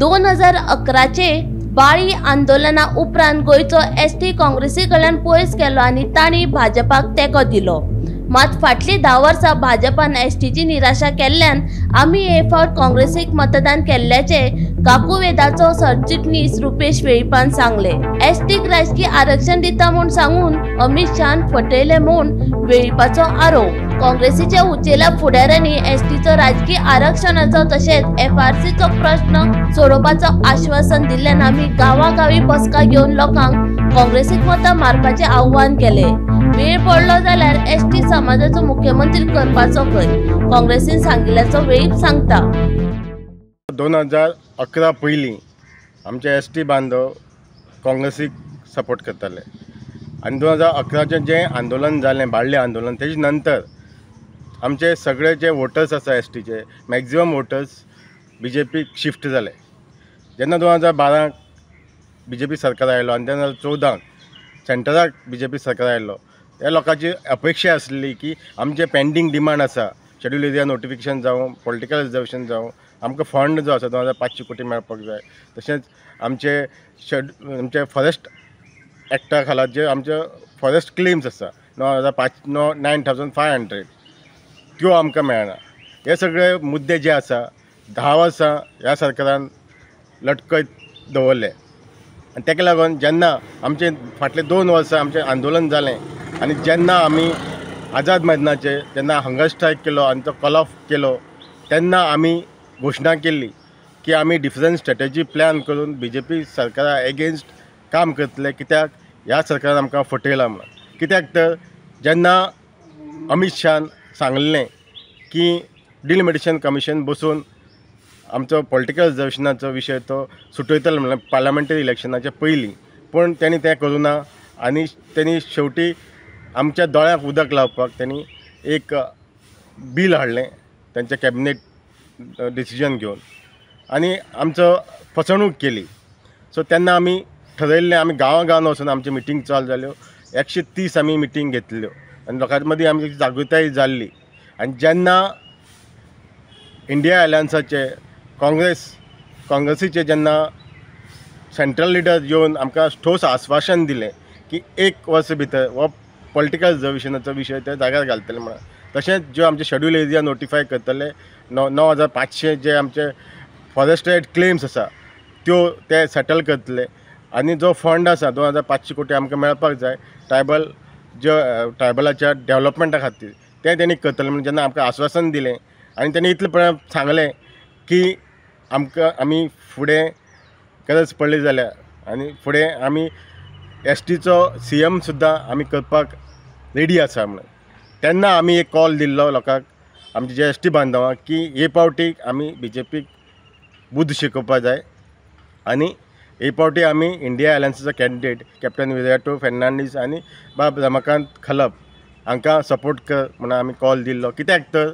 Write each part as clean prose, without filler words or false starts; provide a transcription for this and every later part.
2011चे बाळी आंदोलना उपरांत गोयचो एसटी काँग्रेसी कडल्यान पयस केलो आनी तांणी भाजपाक तेंको दिलो। मात फाटली 10 वर्सां भाजपान एसटीची निराशा केल्ल्यान आमी हे फावट काँग्रेसीक मतदान केल्ल्याचे काकू वेदाचो सरचिटणीस रुपेश वेळीपान सांगले। एसटीक राजकीय आरक्षण दिता म्हूण सांगून अमित शाहान फटयले म्हूण वेळीपाचो आरोप। काँग्रेसीच्या उचेल्या फुडाऱ्यांनी एसटीचो राजकीय आरक्षणाचो तशेंच एफआरसीचो प्रश्न सोडोवपाचो आश्वासन दिल्ल्यान आमी गांवागावी बसका घेवन लोकांक काँग्रेसीक मतां मारपाचें आव्हान केले। वेळ पडलो जाल्यार एसटी समाजाचो मुख्यमंत्री करपाचो खंय काँग्रेसीन सांगिल्ल्याचो वेळीप सांगता। 2011 पयलीं आमचे एसटी बांधव काँग्रेसीक सपोर्ट करताले आनी 2011चें जें आंदोलन जालें बाळ्ळें आंदोलन तेजे नंतर आमचे सगळे जे वोटर्स आसा एसटीचे मॅक्झिमम वोटर्स बीजेपीक शिफ्ट जाले। जेन्ना 2012 बीजेपी सरकार आयलो आनी 2014 सेंटराक बीजेपी सरकार आयलो त्या लोकांची अपेक्षा आसली की आमचे पेंडींग डिमांड आसा शेड्यूल एरिया नोटिफिकेशन जावं पॉलिटिकल रिजर्वेशन जावं आमकां फंड जो आसा 2500 कोटी मेळपाक जाय तशेंच आमचे फॉरेस्ट एक्टा खाला जे आमचे फॉरेस्ट क्लेम्स आसा 9500 त्यो आमकां मेळना। हे सगळे मुद्दे जे आसा 10 वर्सां ह्या सरकारान लटकयत दवरले आनी ताका लागून जेन्ना आमचे फाटले 2 वर्सां आमचें आंदोलन जालें आनी जेन्ना आमी आझाद मैदानाचेर जेन्ना हंगर स्ट्रायक केलो आनी तो कॉल ऑफ केलो तेन्ना आमी घोशणा केल्ली की आमी डिफरंट स्ट्रॅटेजी प्लॅन करून बीजेपी सरकारा एगेन्स्ट काम करतले कित्याक ह्या सरकारान आमकां फटयला म्हणून। कित्याक तर जेन्ना अमित शाहान सांगलें की डिलिमिटेशन कमिशन बसून आमचो पॉलिटिकल रिजर्वेशनाचो विशय तो सुटयतलो म्हणल्यार पार्लमेंटरी इलेक्शनाच्या पयलीं पूण तेणी तें करूना आनी तेणी शेवटी आमच्या दोळ्यांक उदक लावपाक तेणी एक बील हाडलें तेंच्या कॅबिनेट डिसिजन घेवन आनी आमचो फसवणूक केली। सो तेन्ना आमी ठरयल्लें आमी गांवागांवान वचून आमची मिटींग चालू जाल्यो 130 आमी मिटींग घेतल्यो आनी लोकां मदीं आमची जागृताय जाल्ली आनी जेन्ना इंडिया अलायन्साचे काँग्रेसीचे जेन्ना सेंट्रल लिडर येवन आमकां ठोस आश्वासन दिलें की 1 वर्स भितर हो पॉलिटिकल रिजर्वेशनाचो विशय ते जाग्यार घालतले म्हणून तशेंच ज्यो आमचे शेड्यूल एरिया नोटिफाय करतले 9500 जे आमचे फॉरेस्ट रायट क्लेम्स आसा त्यो ते सेटल करतले आनी जो फंड आसा 2500 कोटी आमकां मेळपाक जाय ट्रायबलाच्या डेव्हलपमेंटा खातीर तें तेणी करतले म्हणून जेन्ना आमकां आश्वासन दिलें आनी तेणी इतले पर्यंत सांगलें की आमी फुडें गरज पडली जाल्यार आनी फुडें आमी एसटीचो CM सुद्दां आमी करपाक रेडी आसा म्हणून तेन्ना आमी एक कॉल दिल्लो लोकांक आमचे जे एसटी बांधवांक की हे फावटी आमी बीजेपीक बुद्ध शिकोवपाक जाय आनी हे फावटी आमी इंडिया अलायन्साचो कॅन्डिडेट कॅप्टन विराटो फर्नांडीस आनी बाब रमाकांत खलप हांकां सपोर्ट कर म्हणून आमी कॉल दिल्लो। कित्याक तर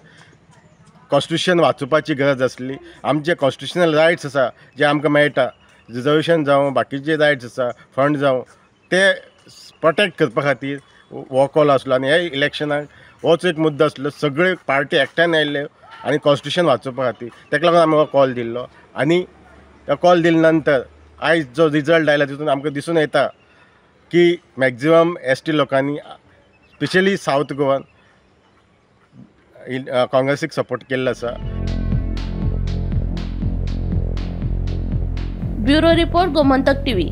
कॉन्स्टिट्यूशन वाचोवपाची गरज आसली। आमचे कॉन्स्टिट्यूशनल रायट्स आसा जे आमकां मेळटा रिजर्वेशन जावं बाकीचे रायट्स आसा फंड जावं ते प्रोटेक्ट करपा खातीर हो कॉल आसलो आनी हे इलेक्शनाक होच एक मुद्दो आसलो। सगळे पार्टी एकठांय आयिल्ले आनी कॉन्स्टिट्यूशन वाचोवपा खातीर ताका लागून आमी हो कॉल दिल्लो आनी तो कॉल दिले नंतर आयज जो रिजल्ट आयला तितून आमकां दिसून येता की मॅक्झिमम एसटी लोकांनी स्पेशली सावथ गोवान काँग्रेसीक सपोर्ट केल्लो आसा। Bureau report Gomantak TV।